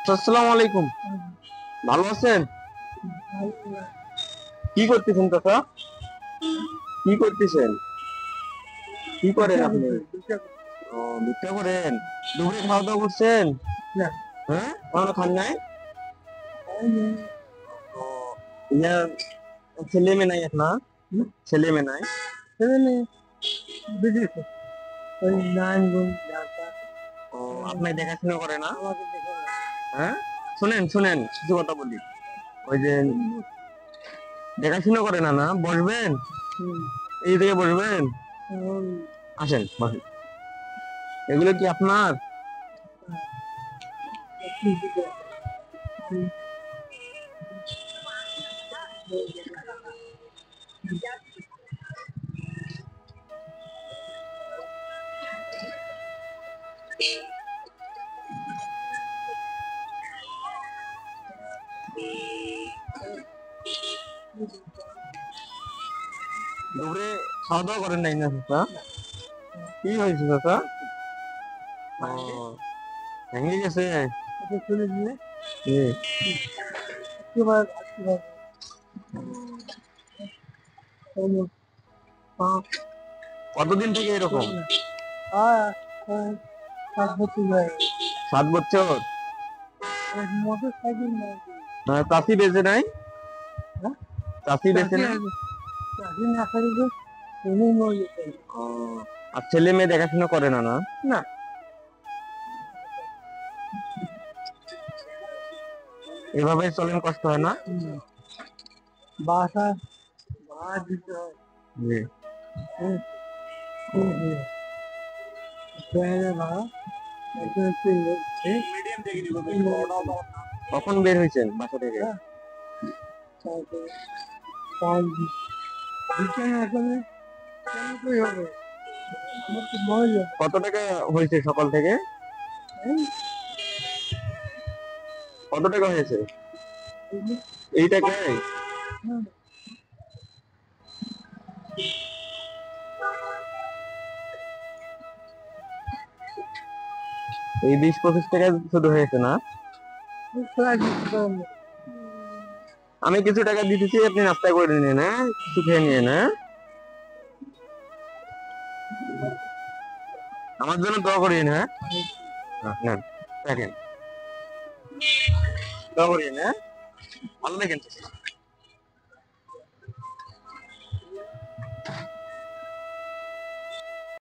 আসসালামু আলাইকুম। ভালো আছেন? কি করতেছেন চাচা? কি করতেছেন? কি করেন আপনি? ও, ভিক্ষা করেন। দুপুরে খাওয়া দাওয়া করছেন? হ্যাঁ, এখনো খান নাই? ও, ইয়া, ছেলে মেয়ে নাই আপনার? ছেলে মেয়ে নাই? ও, আপনার দেখাশোনা করে না? হ্যাঁ, শুনেন শুনেন, কিছু কথা বলি। ওই যে দেখাশোনা করে না, না বসবেন, এই দিকে বসবেন। আসেন বসেন। এগুলো কি আপনার? দুপুরে খাওয়া দাওয়া করেন নাই না চাচা? কি হয়েছে চাচা? ও, ভেঙে গেছে। জি। কতদিন থেকে এরকম? 7 বছর। চাষি বেঁচে নাই? চাষি বেঁচে নাই? ও, আর ছেলে মেয়ে দেখাশোনা করে না, না? এভাবে চলেন, কষ্ট হয় না? জি। কখন বের হয়েছেন বাসা থেকে? কত টাকা হয়েছে সকাল থেকে? কত টাকা হয়েছে এই টাকায়? এই 20-25 টাকা শুধু হয়েছে না? আমি কিছু টাকা দিতেছি, আপনি নাস্তা করে নিন, হ্যাঁ, কিছু খেয়ে নিন, হ্যাঁ। আমার জন্য দোয়া করিন, হ্যাঁ। নেন, দেখেন, দোয়া করিন, হ্যাঁ। ভালো দেখেন।